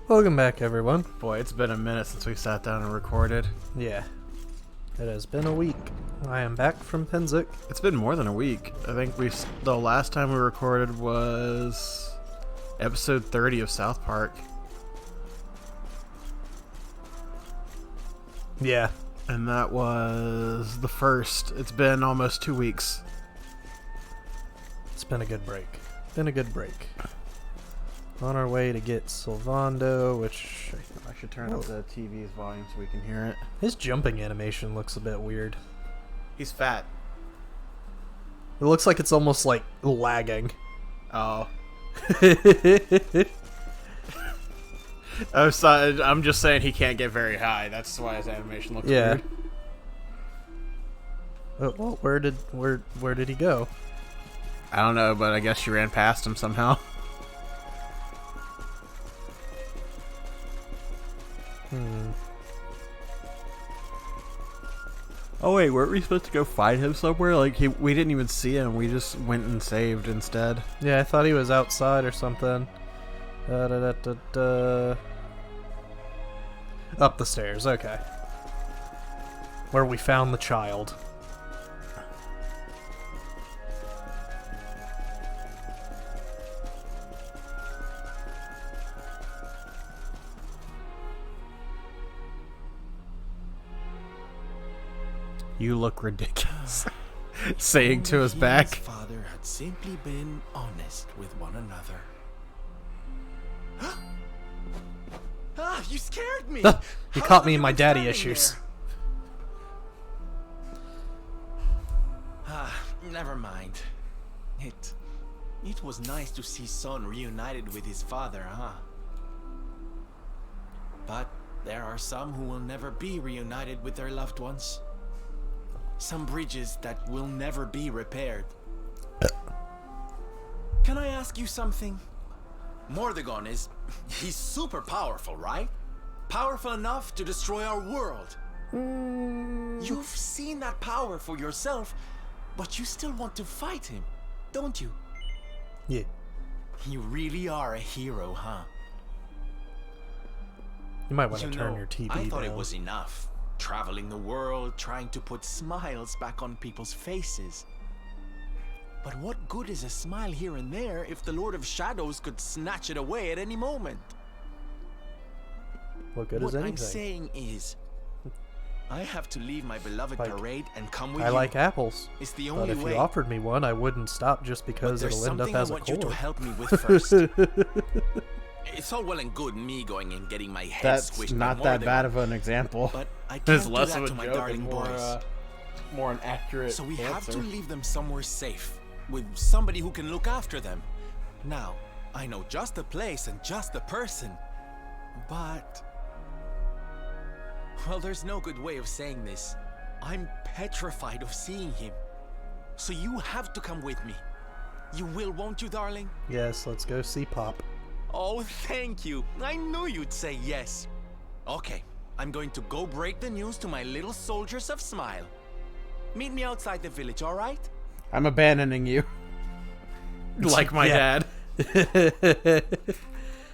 Welcome back, everyone. Boy, it's been a minute since we sat down and recorded. Yeah, it has been a week. I am back from Penzik. It's been more than a week. I think the last time we recorded was episode 30 of South Park. Yeah. And that was the first. It's been almost 2 weeks. It's been a good break. On our way to get Sylvando, which I should turn up the TV's volume so we can hear it. His jumping animation looks a bit weird. He's fat. It looks like it's almost like lagging. Oh. I'm just saying he can't get very high. That's why his animation looks weird. Well, where did he go? I don't know, but I guess you ran past him somehow. Oh wait, weren't we supposed to go find him somewhere? Like we didn't even see him. We just went and saved instead. Yeah, I thought he was outside or something. Up the stairs. Okay. Where we found the child. You look ridiculous. Saying to his back. His father had simply been honest with one another. You scared me. You caught me in my daddy issues. Never mind. It was nice to see son reunited with his father, huh? But there are some who will never be reunited with their loved ones. Some bridges that will never be repaired. Can I ask you something? Mordegon he's super powerful, right? Powerful enough to destroy our world. You've seen that power for yourself, but you still want to fight him, don't you? Yeah. You really are a hero, huh? You might want to turn your TV down. I thought it was enough. Traveling the world, trying to put smiles back on people's faces. But what good is a smile here and there if the Lord of Shadows could snatch it away at any moment? What good is anything? What I'm saying is, I have to leave my beloved parade and come with you. I like apples. It's the only way. But if you offered me one, I wouldn't stop just because it'll end up as a core. There's something I want you to help me with first. It's all well and good me going and getting my head squished. That's not that bad of an example. But I can't do that to my joke darling and boys. More an accurate So we answer. have to leave them somewhere safe, with somebody who can look after them. Now, I know just the place and just the person, but... Well, there's no good way of saying this. I'm petrified of seeing him. So you have to come with me. You will, won't you, darling? Yes, let's go see Pop. Oh, thank you. I knew you'd say yes. Okay, I'm going to go break the news to my little soldiers of Smile. Meet me outside the village, all right? I'm abandoning you. Like my dad.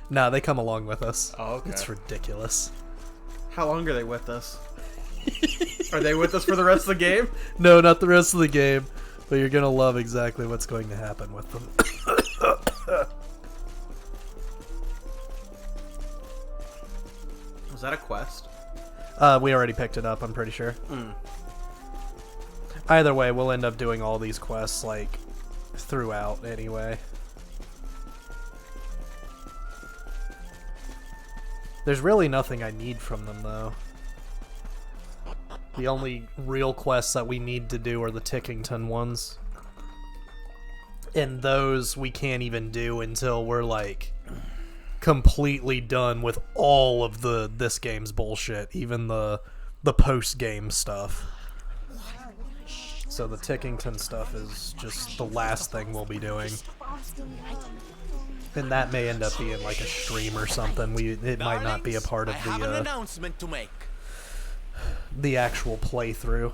Nah, they come along with us. Oh, okay. It's ridiculous. How long are they with us? Are they with us for the rest of the game? No, not the rest of the game. But you're gonna love exactly what's going to happen with them. Was that a quest? We already picked it up, I'm pretty sure. Either way, we'll end up doing all these quests, like, throughout anyway. There's really nothing I need from them, though. The only real quests that we need to do are the Tickington ones. And those we can't even do until we're, like, completely done with all of this game's bullshit, even the post-game stuff. So the Tickington stuff is just the last thing we'll be doing. And that may end up being like a stream or something. It might not be a part of the actual playthrough.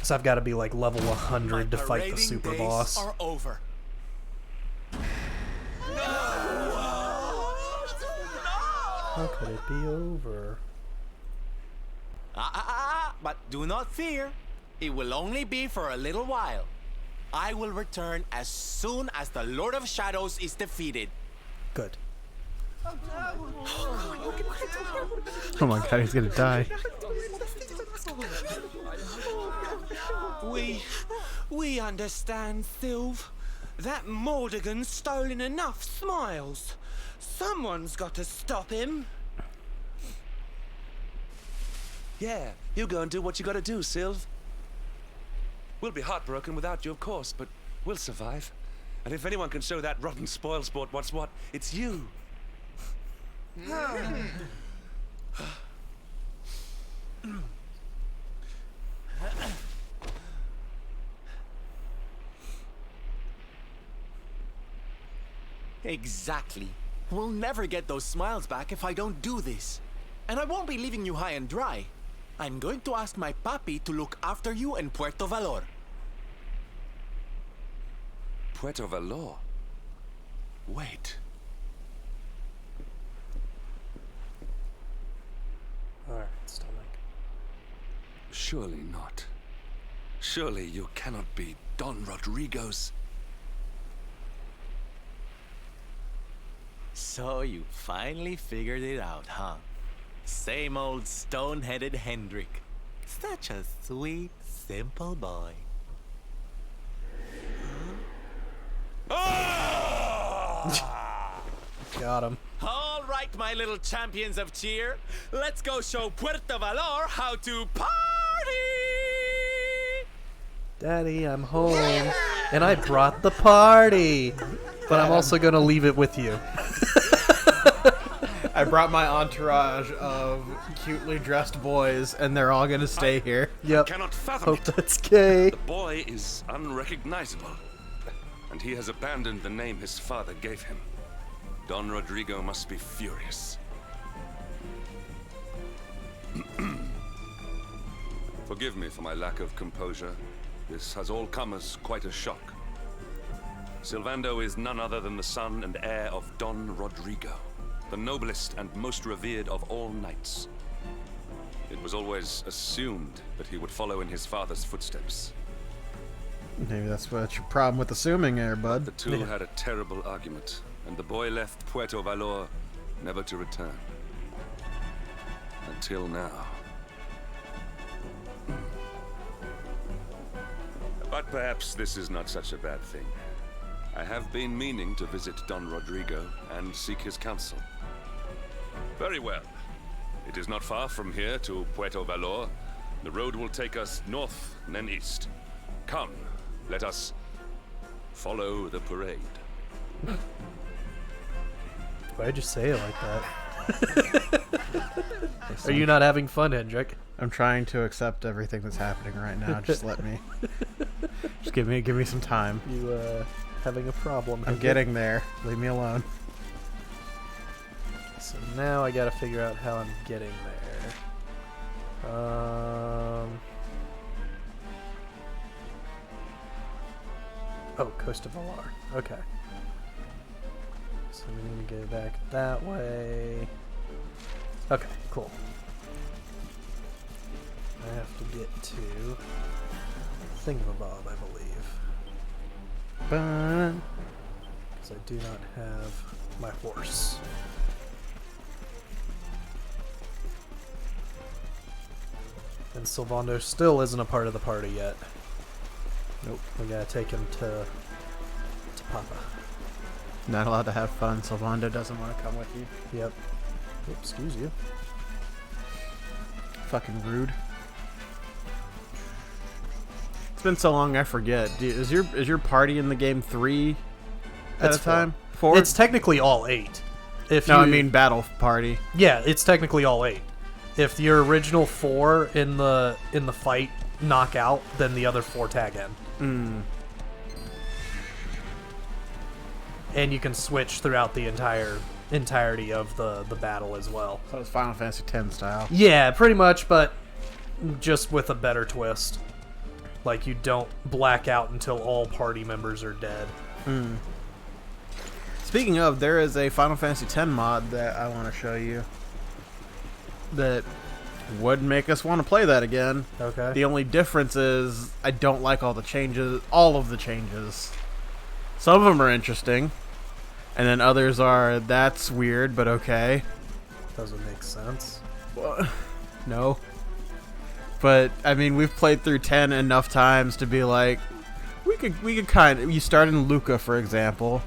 So I've got to be like level 100 to fight the super boss. Are over. No! How could it be over? But do not fear. It will only be for a little while. I will return as soon as the Lord of Shadows is defeated. Good. Oh my god, he's gonna die. We understand, Sylv. That Mordigan's stolen enough smiles. Someone's got to stop him. Yeah, you go and do what you gotta do, Sylv. We'll be heartbroken without you, of course, but we'll survive. And if anyone can show that rotten spoilsport what's what, it's you. Exactly. We'll never get those smiles back if I don't do this. And I won't be leaving you high and dry. I'm going to ask my papi to look after you in Puerto Valor. Puerto Valor? Wait. Alright, stomach. Surely not. Surely you cannot be Don Rodrigo's... So you finally figured it out, huh? Same old stone-headed Hendrik. Such a sweet, simple boy. Got him. All right, my little champions of cheer. Let's go show Puerto Valor how to party! Daddy, I'm home. And I brought the party. But I'm also going to leave it with you. I brought my entourage of cutely dressed boys, and they're all gonna stay here. Yep. Cannot fathom Hope it. that's gay. The boy is unrecognizable, and he has abandoned the name his father gave him. Don Rodrigo must be furious. Forgive me for my lack of composure. This has all come as quite a shock. Sylvando is none other than the son and heir of Don Rodrigo, the noblest and most revered of all knights. It was always assumed that he would follow in his father's footsteps. Maybe that's what's your problem with assuming there, bud. The two had a terrible argument, and the boy left Puerto Valor never to return. Until now. But perhaps this is not such a bad thing. I have been meaning to visit Don Rodrigo and seek his counsel. Very well. It is not far from here to Puerto Valor. The road will take us north and then east. Come, let us follow the parade. Why'd you say it like that? Are you not having fun, Hendrik? I'm trying to accept everything that's happening right now. Just let me. Just give me some time. You, having a problem. I'm Hendrik? getting there. Leave me alone. So now I gotta figure out how I'm getting there. Oh, Coast of Valar. Okay. So we need to go back that way. Okay, cool. I have to get to Thingamabob, I believe. But Because I do not have my horse. And Sylvando still isn't a part of the party yet. Nope. We gotta take him to Papa. not allowed to have fun. Sylvando doesn't want to come with you. Yep. Oops, excuse you. Fucking rude. It's been so long I forget. Is your party in the game 3 at It's a time? 4? It's technically all 8. If no, you, I mean battle party. yeah, it's technically all 8. If your original 4 in the fight knock out, then the other 4 tag in. And you can switch throughout the entirety of the battle as well. So it's Final Fantasy X style. Yeah, pretty much, but just with a better twist. Like, you don't black out until all party members are dead. Speaking of, there is a Final Fantasy X mod that I want to show you that would make us want to play that again. Okay. The only difference is I don't like all of the changes. Some of them are interesting, and then others are, that's weird, but okay. Doesn't make sense. Well, no. But, I mean, we've played through 10 enough times to be like, we could kind of, you start in Luca, for example.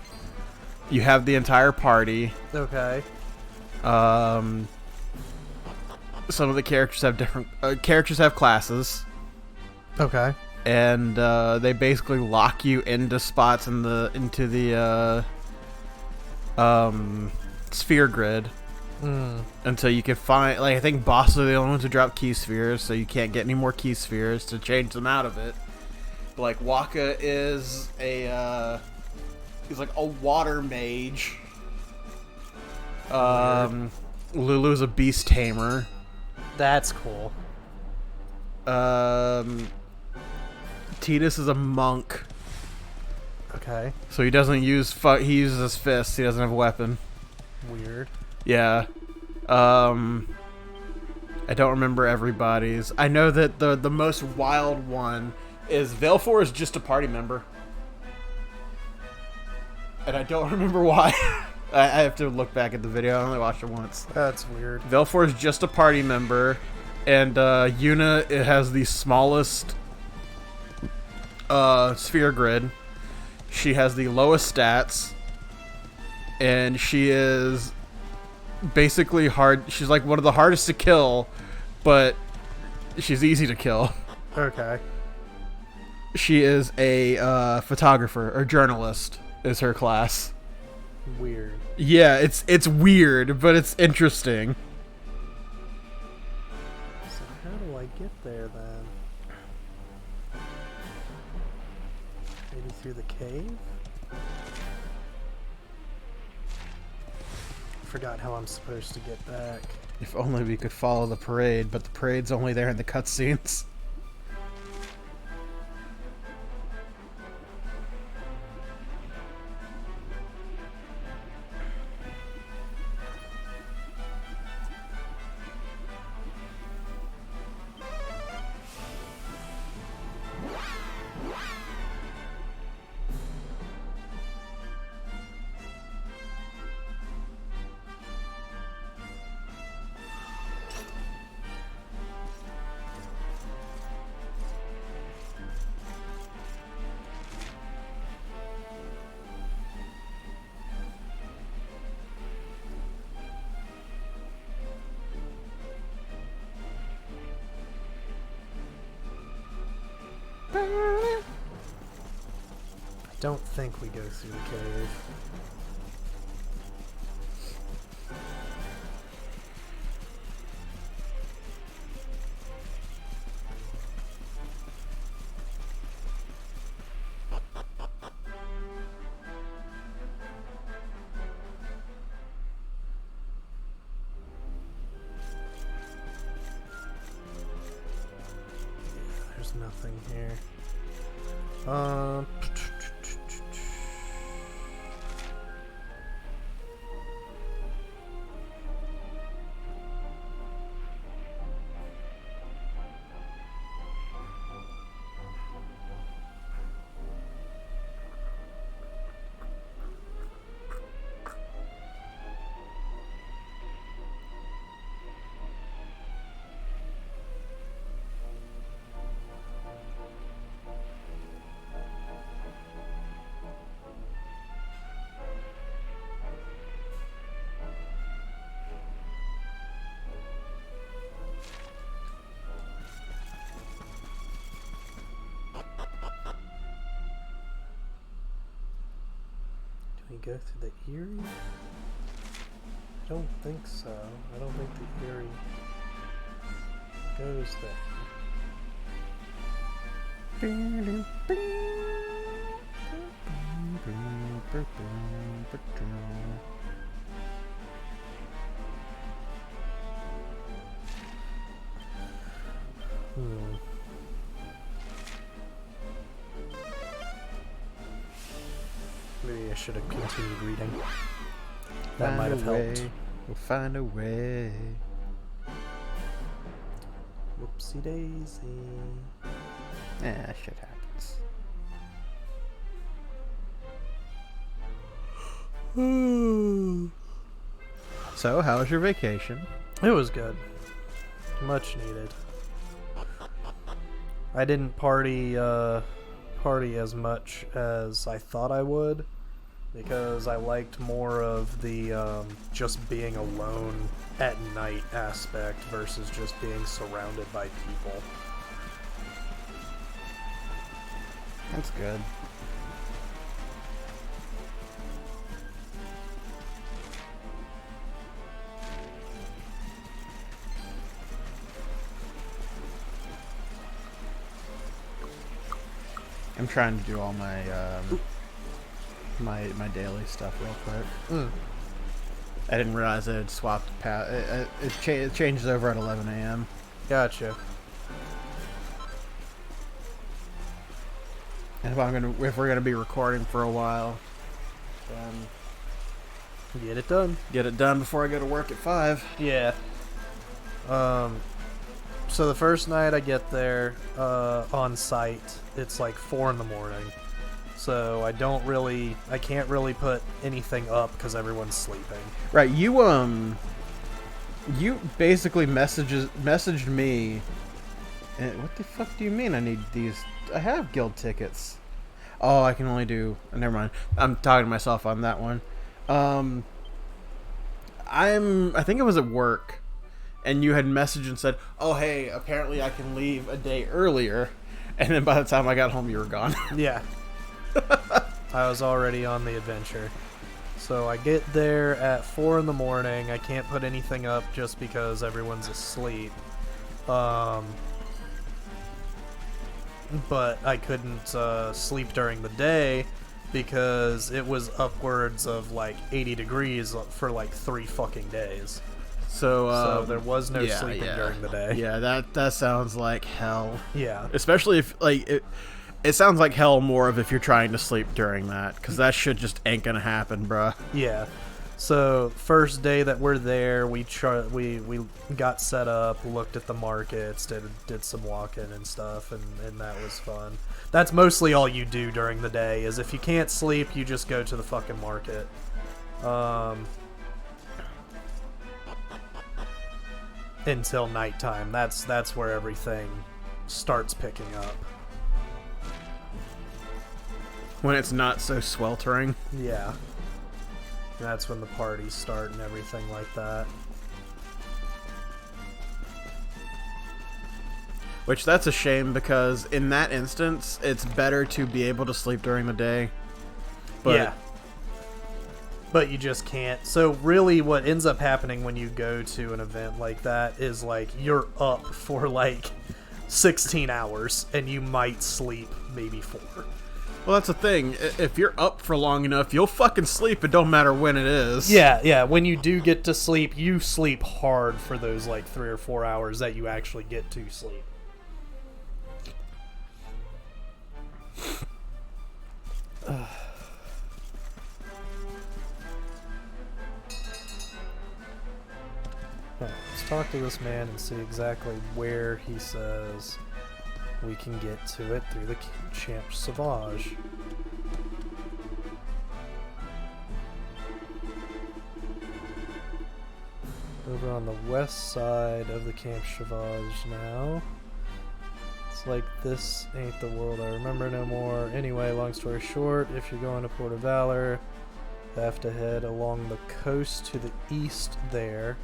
You have the entire party. Okay. Some of the characters have different characters have classes, Okay. and they basically lock you into spots into the sphere grid until you can find. Like, I think bosses are the only ones who drop key spheres, so you can't get any more key spheres to change them out of it. But, like, Waka is he's like a water mage. Lulu's a beast tamer. That's cool. Tidus is a monk, Okay. so he doesn't use he uses his fists. He doesn't have a weapon. Weird. Yeah. I don't remember everybody's. I know that the most wild one is Valefor is just a party member, and I don't remember why. I have to look back at the video. I only watched it once. That's weird. Valefor is just a party member, and Yuna, it has the smallest sphere grid. She has the lowest stats, and she is basically hard. She's like one of the hardest to kill, but she's easy to kill. Okay. She is a photographer or journalist is her class. Weird. Yeah, it's weird, but it's interesting. So how do I get there then? Maybe through the cave? Forgot how I'm supposed to get back. If only we could follow the parade, but the parade's only there in the cutscenes. I don't think we go through the cave. There's nothing here. We go through the Eyrie? I don't think so. I don't think the Eyrie goes there. Maybe I should should have continued reading. That Find might a have way. helped. We'll find a way. Whoopsie daisy. Yeah, shit happens. So, how was your vacation? It was good. Much needed. I didn't party as much as I thought I would, because I liked more of the just being alone at night aspect versus just being surrounded by people. That's good. I'm trying to do all my my daily stuff real quick. I didn't realize it had swapped it changes over at 11 a.m. Gotcha. And if we're gonna be recording for a while, then Get it done. get it done before I go to work at 5. Yeah. So the first night I get there on site, it's like 4 in the morning. So I can't really put anything up because everyone's sleeping. Right, you basically messaged me. And what the fuck do you mean I need these? I have guild tickets. Oh, I can only do. Never mind. I'm talking to myself on that one. I think it was at work, and you had messaged and said, "Oh, hey, apparently I can leave a day earlier." And then by the time I got home, you were gone. Yeah. I was already on the adventure. So I get there at 4 in the morning. I can't put anything up just because everyone's asleep. But I couldn't sleep during the day because it was upwards of like 80 degrees for like 3 fucking days. So there was no sleeping during the day. Yeah, that sounds like hell. Yeah. Especially if it sounds like hell more of if you're trying to sleep during that, because that shit just ain't gonna happen, bruh. Yeah. So first day that we're there, we got set up, looked at the markets, did some walking and stuff, and that was fun. That's mostly all you do during the day. Is if you can't sleep, you just go to the fucking market. Until nighttime. That's where everything starts picking up. When it's not so sweltering. Yeah. That's when the parties start and everything like that. Which, that's a shame, because in that instance, it's better to be able to sleep during the day. But yeah. But you just can't. So really what ends up happening when you go to an event like that is like you're up for like 16 hours and you might sleep maybe 4. Well, that's the thing. If you're up for long enough, you'll fucking sleep. It don't matter when it is. Yeah. When you do get to sleep, you sleep hard for those like 3 or 4 hours that you actually get to sleep. Let's talk to this man and see exactly where he says we can get to it through the Camp Sauvage. Over on the west side of the Camp Sauvage now. It's like this ain't the world I remember no more. Anyway, long story short, if you're going to Port of Valor, you have to head along the coast to the east there,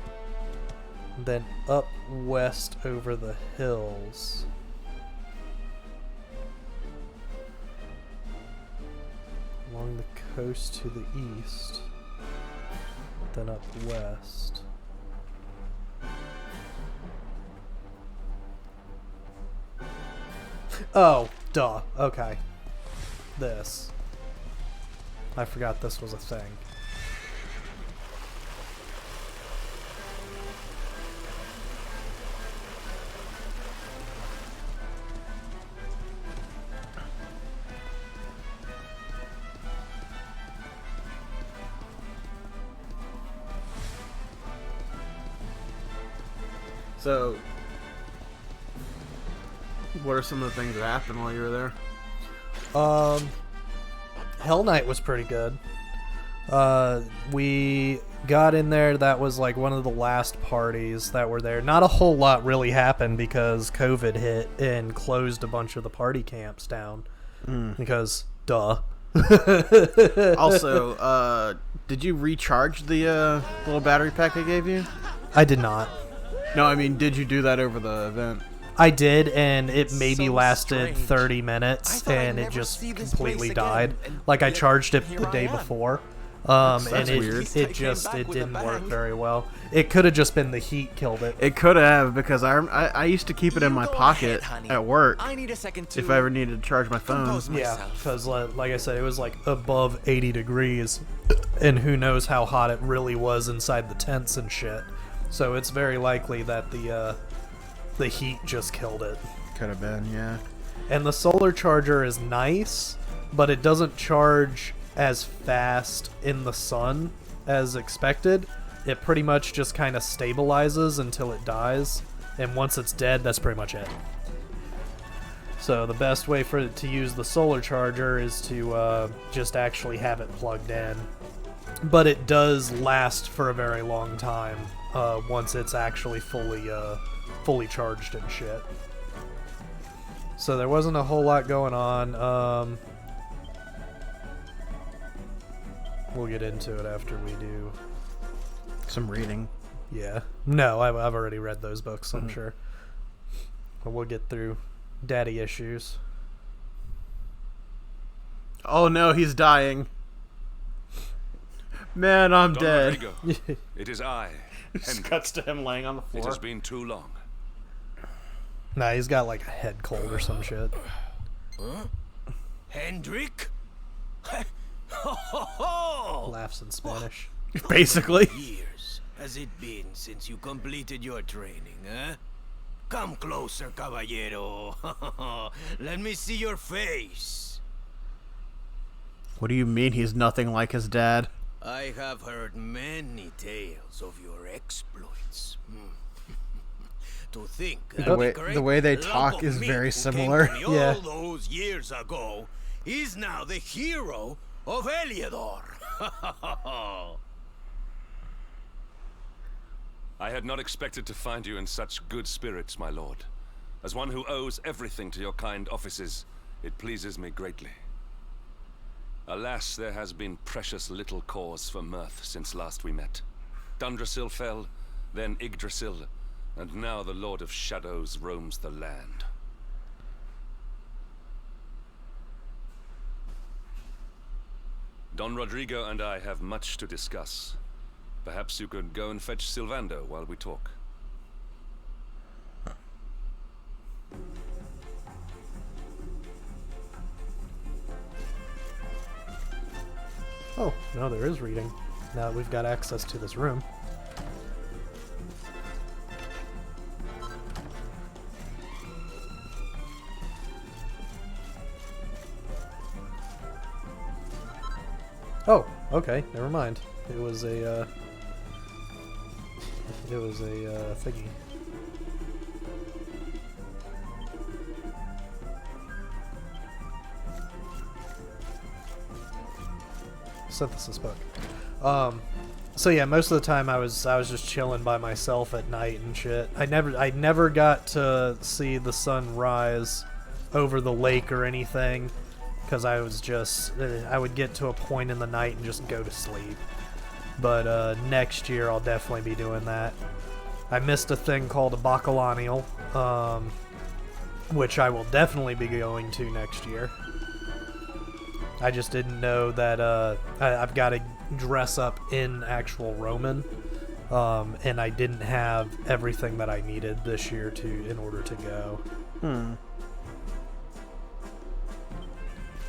then up west over the hills. Along the coast to the east, then up west. Oh, duh. Okay. This. I forgot this was a thing. So, what are some of the things that happened while you were there? Hell Night was pretty good. We got in there. That was like one of the last parties that were there. Not a whole lot really happened because COVID hit and closed a bunch of the party camps down. Because, duh. Also, did you recharge the little battery pack I gave you? I did not. No, I mean, did you do that over the event? I did, and it maybe So lasted strange. 30 I minutes, thought I'd and it never just see this completely place died. again, and Like, I yet charged it here the I day am. before, That's and weird. it didn't work very well. It could have just been the heat killed it. It could have, because I used to keep it in my You go pocket ahead, honey. at work I need a second to if I ever needed to charge my phone. compose Yeah, myself. because like I said, it was like above 80 degrees, and who knows how hot it really was inside the tents and shit. So it's very likely that the heat just killed it. Could have been, yeah. And the solar charger is nice, but it doesn't charge as fast in the sun as expected. It pretty much just kind of stabilizes until it dies, and once it's dead, that's pretty much it. So the best way for it to use the solar charger is to just actually have it plugged in. But it does last for a very long time once it's actually fully charged and shit. So there wasn't a whole lot going on. We'll get into it after we do. Some reading. Yeah. No, I've already read those books, I'm sure. But we'll get through daddy issues. Oh no, he's dying. Man, I'm Don dead. Rodrigo, it is I, Henry. Cuts to him laying on the It floor. has been too long. Nah, he's got like a head cold or some shit. Hendrik? Ho ho ho! Laughs in Spanish. Basically. Years has it been since you completed your training, eh? Come closer, caballero. Let me see your face. What do you mean he's nothing like his dad? I have heard many tales of your exploits. To think that The way they great talk lump is of meat very who similar. came to me Yeah. all those years ago is now the hero of Heliodor. I had not expected to find you in such good spirits, my lord. As one who owes everything to your kind offices, it pleases me greatly. Alas, there has been precious little cause for mirth since last we met. Dundrasil fell, then Yggdrasil, and now the Lord of Shadows roams the land. Don Rodrigo and I have much to discuss. Perhaps you could go and fetch Sylvando while we talk. Oh, no, there is reading. Now that we've got access to this room. Oh, okay, never mind. It was a thingy. Synthesis book. So yeah, most of the time I was just chilling by myself at night and shit. I never got to see the sun rise over the lake or anything, because I was just I would get to a point in the night and just go to sleep. But next year I'll definitely be doing that. I missed a thing called a Bacalanial, which I will definitely be going to next year. I just didn't know that I've got to dress up in actual Roman, and I didn't have everything that I needed this year in order to go.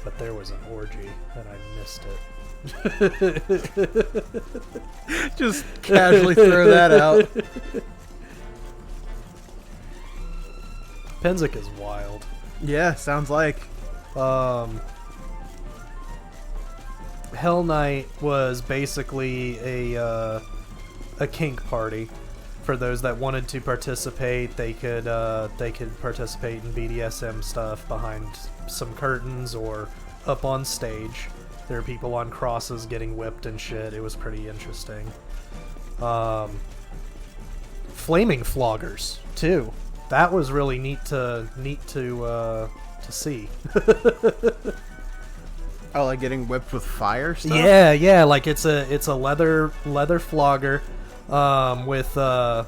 But there was an orgy, and I missed it. Just casually throw that out. Penzik is wild. Yeah, sounds like. Hell Night was basically a kink party. For those that wanted to participate, they could participate in BDSM stuff behind some curtains or up on stage. There are people on crosses getting whipped and shit. It was pretty interesting. Flaming floggers too. That was really neat to see. Oh, like getting whipped with fire stuff? Yeah, like it's a leather flogger with I'm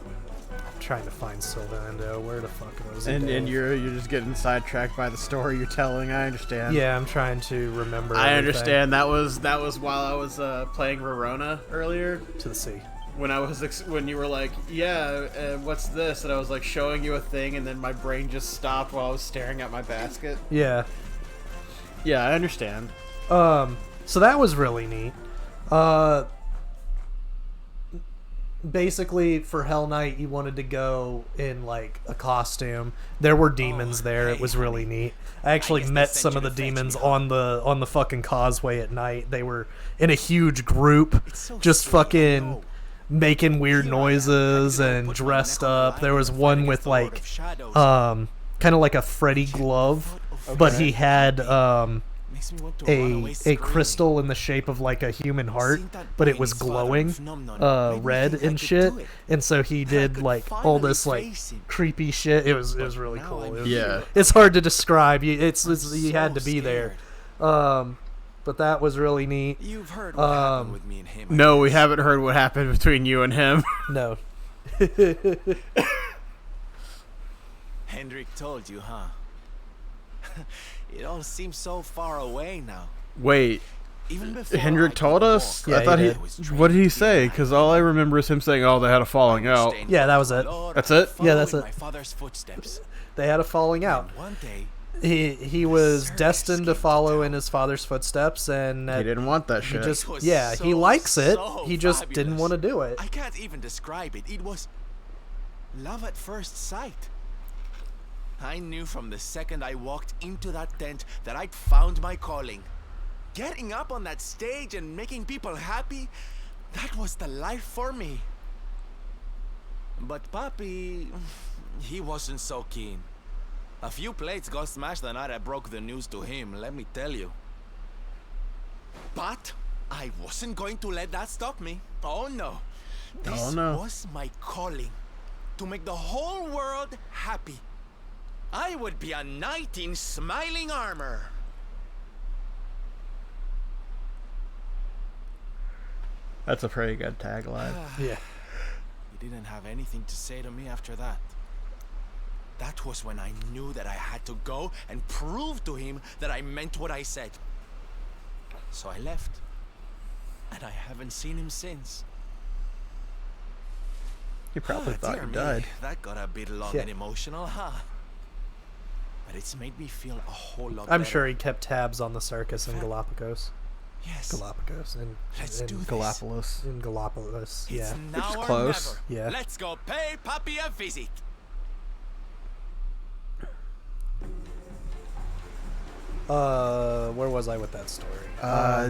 trying to find Xildan. Where the fuck was it? And you're just getting sidetracked by the story you're telling. I understand. Yeah, I'm trying to remember. I everything. understand. That was while I was playing Rorona earlier. To the sea. When I was when you were like, yeah, what's this? And I was like showing you a thing, and then my brain just stopped while I was staring at my basket. Yeah. Yeah, I understand. So that was really neat. Basically, for Hell Night, you wanted to go in like a costume. There were demons there. It was really neat. I actually met some of the demons on the fucking causeway at night. They were in a huge group, just fucking making weird noises and dressed up. There was one with like kind of like a Freddy glove, but he had a crystal in the shape of like a human heart, but it was glowing red and shit, and so he did like all this like creepy shit. It was really cool. It's hard to describe. You had to be there. But that was really neat. You've heard what happened with me and him. No, we haven't heard what happened between you and him. No. Hendrik told you, huh? It all seems so far away now. Wait, Even before Hendrik told us? Yeah, I thought he what did he say? Because all I remember is him saying, oh, they had a falling out. Yeah, that was it. That's it? Yeah, that's it. My father's footsteps. They had a falling out. And one day, He was destined to follow in his father's footsteps, and He didn't want that shit. just It was he so, likes it. so He just fabulous. didn't want to do it. I can't even describe it. It was love at first sight. I knew from the second I walked into that tent that I'd found my calling. Getting up on that stage and making people happy, that was the life for me. But Papi, he wasn't so keen. A few plates got smashed the night I broke the news to him, let me tell you. But I wasn't going to let that stop me. Oh no. This was my calling. To make the whole world happy. I would be a knight in smiling armor. That's a pretty good tagline. Yeah. He didn't have anything to say to me after that. That was when I knew that I had to go and prove to him that I meant what I said. So I left. And I haven't seen him since. He probably thought Dear you me, died. That got a bit long Yeah. and emotional, huh? But it's made me feel a whole lot I'm better. sure he kept tabs on the circus in Galapagos. Yes. Galapagos. Let's in do this. Galapagos. In Galapagos. It's Yeah. now It's or close. never. Yeah. Let's go pay Papi a visit. Where was I with that story?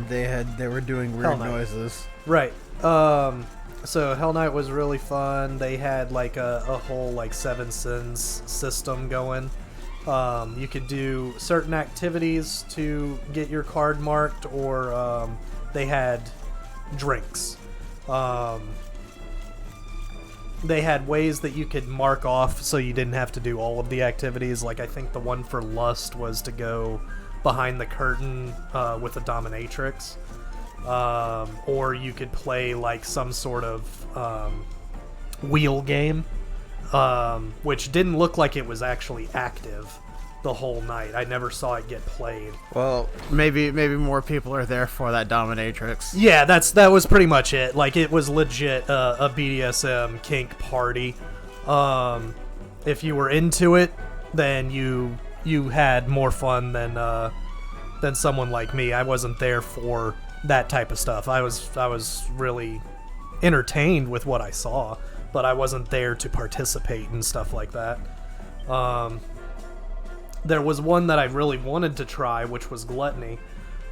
They were doing Hell weird no. noises. Right. So Hell Night was really fun. They had like a whole like Seven Sins system going. You could do certain activities to get your card marked, or they had drinks. They had ways that you could mark off so you didn't have to do all of the activities. Like I think the one for lust was to go behind the curtain with a dominatrix. Or you could play like some sort of wheel game, which didn't look like it was actually active the whole night. I never saw it get played. Well, maybe more people are there for that dominatrix. Yeah, that was pretty much it. Like it was legit a BDSM kink party. If you were into it, then you had more fun than someone like me. I wasn't there for that type of stuff. I was really entertained with what I saw, but I wasn't there to participate in stuff like that. There was one that I really wanted to try, which was gluttony.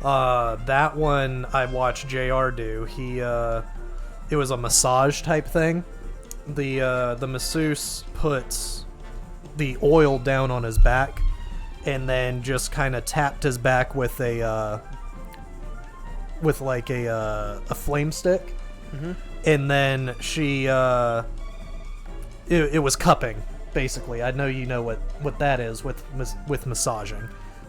That one I watched JR do. It was a massage type thing, the masseuse puts the oil down on his back, and then just kind of tapped his back with a flame stick, and then she it was cupping, basically. I know you know what that is with massaging.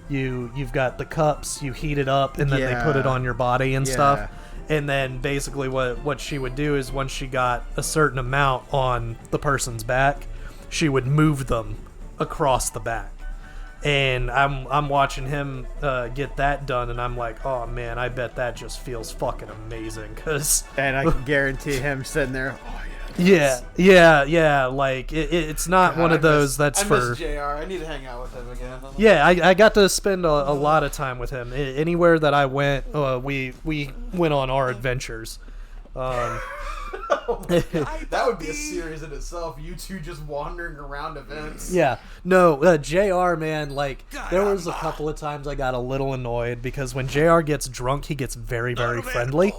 You've got the cups, you heat it up, and then they put it on your body and stuff. And then basically what she would do is once she got a certain amount on the person's back, she would move them across the back. And I'm watching him get that done, and I'm like, oh man, I bet that just feels fucking amazing. And I can guarantee him sitting there, oh yeah, like it's not one of those that's I for miss JR. I need to hang out with him again. Yeah, I got to spend a lot of time with him. Anywhere that I went, we went on our adventures. That would be a series in itself. You two just wandering around events. Yeah, no, JR, man, like there was a couple of times I got a little annoyed because when JR gets drunk, he gets very, very friendly.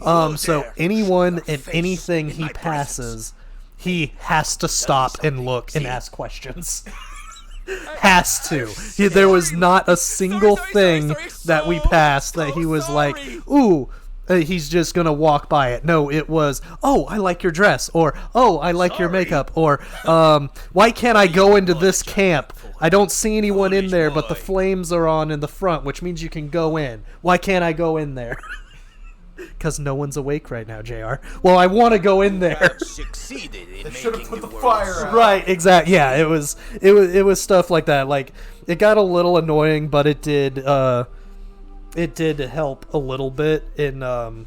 So anyone and anything he passes, he has to stop and look and ask questions. Has to. There was not a single thing that we passed that he was like, ooh. He's just gonna walk by it. No, it was, oh, I like your dress, or oh, I like your makeup, or why can't I go into this camp? I don't see anyone in there, but the flames are on in the front, which means you can go in. Why can't I go in there? Because no one's awake right now, JR. Well, I want to go in there. Succeeded in Should have making put the world fire out. Right, exactly. Yeah, it was stuff like that. Like it got a little annoying, but it did help a little bit in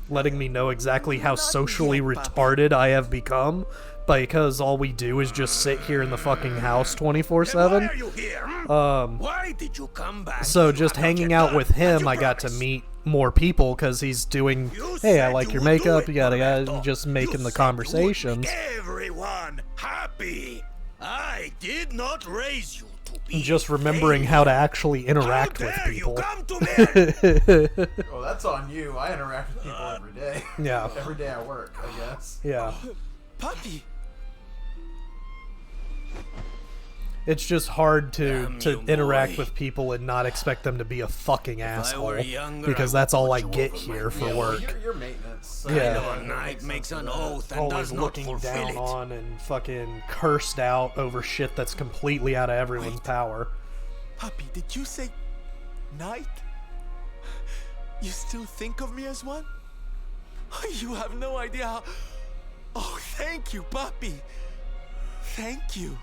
letting me know exactly how socially retarded I have become, because all we do is just sit here in the fucking house 24/7. Why did you come back? So just hanging out with him, I got to meet more people because he's doing, hey, I like your makeup, yada, just making the conversations. Everyone happy. I did not raise you to be Just remembering how to actually interact with people. Oh, that's on you. I interact with people every day. Yeah. Every day I work, I guess. Yeah. Puppy. It's just hard Damn to you, interact boy. with people and not expect them to be a fucking I asshole, were younger, because I that's would all I put you get over here my for wheel. work. You're maintenance. So Yeah. I know that a knight makes makes sense an to that. oath and Always does not looking fulfill down it. on and fucking cursed out over shit that's completely out of everyone's power. Puppy, did you say knight? You still think of me as one? You have no idea how... Oh, thank you, puppy. Thank you.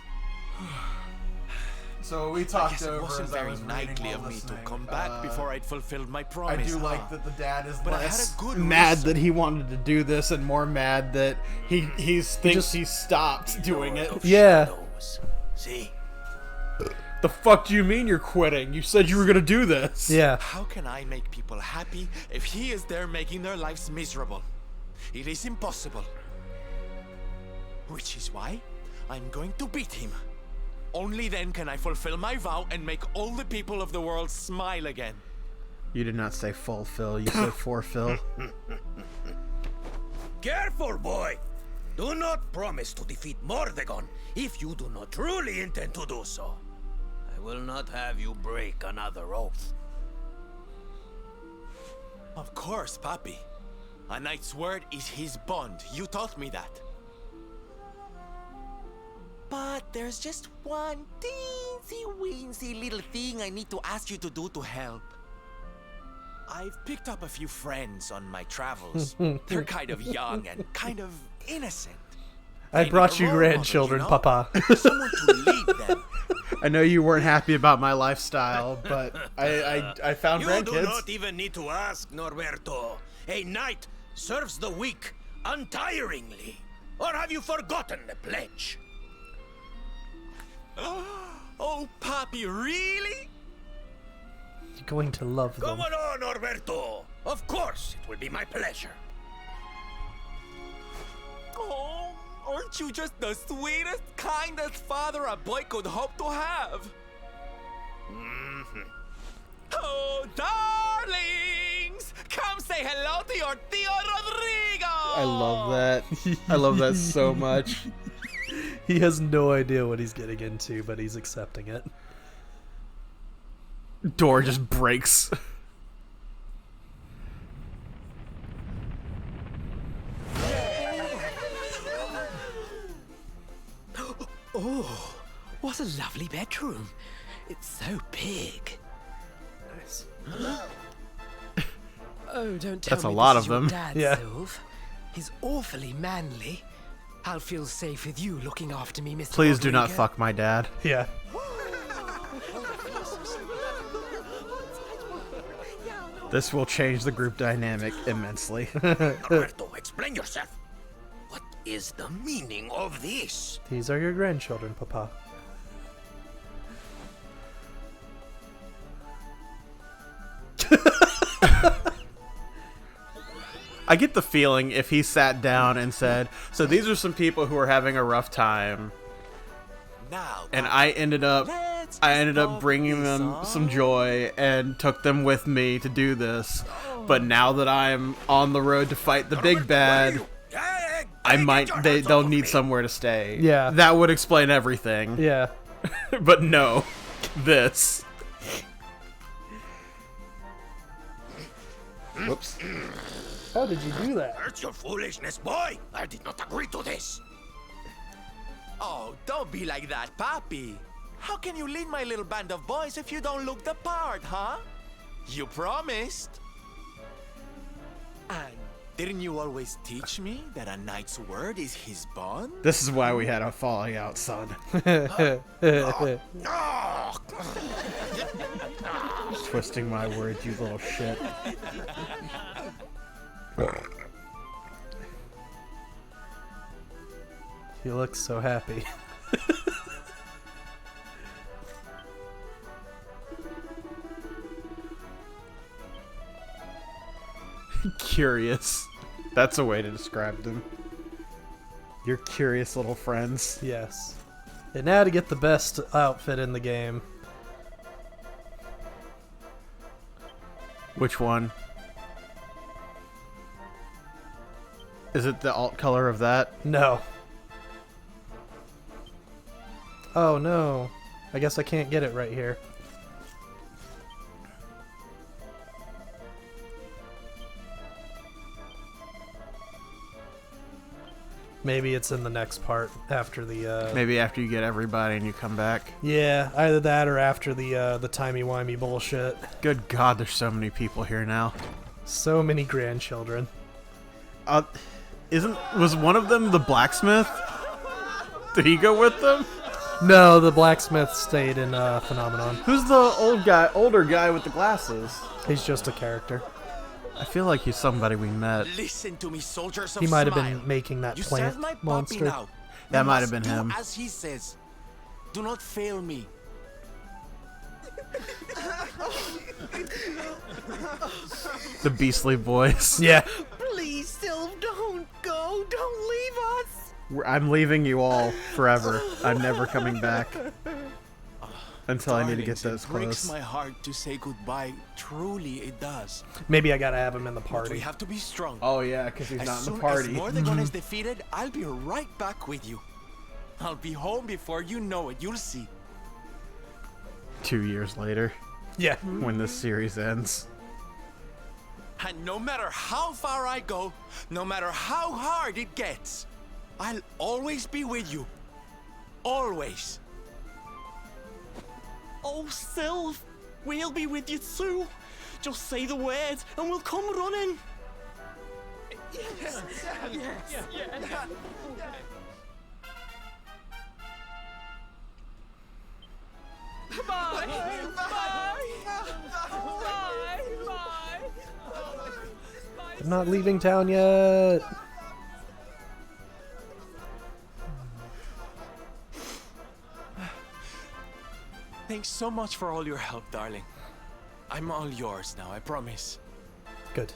So we I talked guess it over wasn't as I very was reading knightly while of me to listening. come back before I'd fulfilled my I promise. do like huh? that the dad is But I had less a good mad reason. that he wanted to do this and more mad that he thinks he stopped doing it. Of Yeah. shadows. See? The fuck do you mean you're quitting? You said you were gonna do this. Yeah. How can I make people happy if he is there making their lives miserable? It is impossible. Which is why I'm going to beat him. Only then can I fulfill my vow and make all the people of the world smile again. You did not say fulfill, you said forfill. Careful, boy! Do not promise to defeat Mordegon if you do not truly intend to do so. I will not have you break another oath. Of course, Papi. A knight's word is his bond. You taught me that. But there's just one teensy-weensy little thing I need to ask you to do to help. I've picked up a few friends on my travels. They're kind of young and kind of innocent. I They brought need you a role model, grandchildren, you know? Papa. Someone to lead them. I know you weren't happy about my lifestyle, but I found You do grandkids. not even need to ask, Norberto. A knight serves the weak untiringly. Or have you forgotten the pledge? Oh, Papi, really? You're going to love them. Come on, Norberto. Of course, it will be my pleasure. Oh, aren't you just the sweetest, kindest father a boy could hope to have? Oh, darlings! Come say hello to your Tio Rodrigo! I love that. I love that so much. He has no idea what he's getting into, but he's accepting it. Door just breaks. Oh, what a lovely bedroom. It's so big. Nice. Oh, don't tell That's a me lot this of is your them. dad, Yeah. Sylv. He's awfully manly. I'll feel safe with you looking after me, Mr. Please do not Rodrigo. fuck my dad. Yeah. This will change the group dynamic immensely. Alberto, explain yourself. What is the meaning of this? These are your grandchildren, Papa. I get the feeling if he sat down and said, so these are some people who are having a rough time, Now, and I ended up bringing them some joy and took them with me to do this. But now that I'm on the road to fight the big bad, they'll need somewhere to stay. Yeah. That would explain everything. Yeah. But no, this. Whoops. How did you do that? That's your foolishness, boy. I did not agree to this. Oh, don't be like that, Papi. How can you lead my little band of boys if you don't look the part, huh? You promised. And didn't you always teach me that a knight's word is his bond? This is why we had a falling out, son. Twisting my words, you little shit. He looks so happy. Curious. That's a way to describe them. You're curious little friends. Yes. And now to get the best outfit in the game. Which one? Is it the alt color of that? No. Oh no. I guess I can't get it right here. Maybe it's in the next part after the Maybe after you get everybody and you come back. yeah, either that or after the timey-wimey bullshit. Good God, there's so many people here now. So many grandchildren. Was one of them the blacksmith? Did he go with them? No, the blacksmith stayed in Phenomenon. Who's the older guy with the glasses? He's just a character. I feel like he's somebody we met. Listen to me, soldiers of He might have Smile. been making that You plant serve my puppy monster. now. That You might have must been do him. as he says. Do not fail me. The beastly voice. Yeah. Please, Sylv, don't go. Don't leave us. I'm leaving you all forever. I'm never coming back. Until I need to get Darlings, those it breaks clothes. my heart to say goodbye. Truly, it does. Maybe I gotta have him in the But we party. have to be strong. Oh yeah, because he's As not in soon the party. as Mordegon is defeated, I'll be right back with you. I'll be home before you know it. You'll see. 2 years later, Yeah. when this series ends. And no matter how far I go, no matter how hard it gets, I'll always be with you. Always. Oh, Sylv, we'll be with you too. Just say the word and we'll come running. I'm not leaving town yet. Thanks so much for all your help, darling. I'm all yours now, I promise. Good.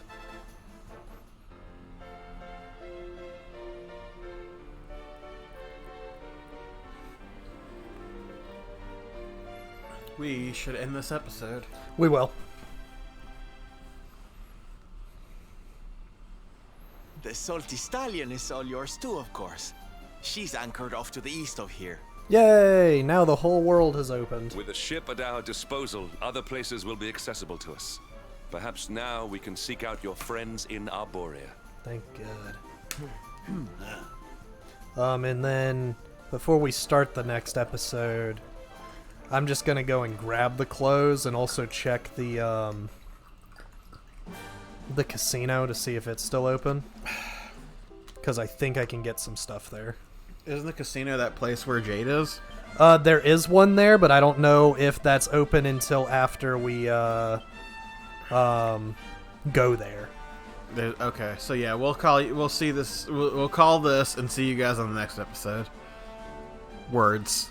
We should end this episode. We will. The salty stallion is all yours too, of course. She's anchored off to the east of here. Yay! Now the whole world has opened. With a ship at our disposal, other places will be accessible to us. Perhaps now we can seek out your friends in Arborea. Thank God. And then before we start the next episode, I'm just gonna go and grab the clothes and also check the casino to see if it's still open. Because I think I can get some stuff there. Isn't the casino that place where Jade is? There is one there, but I don't know if that's open until after we go there. Okay, so yeah, we'll call you. We'll see this. We'll call this and see you guys on the next episode. Words.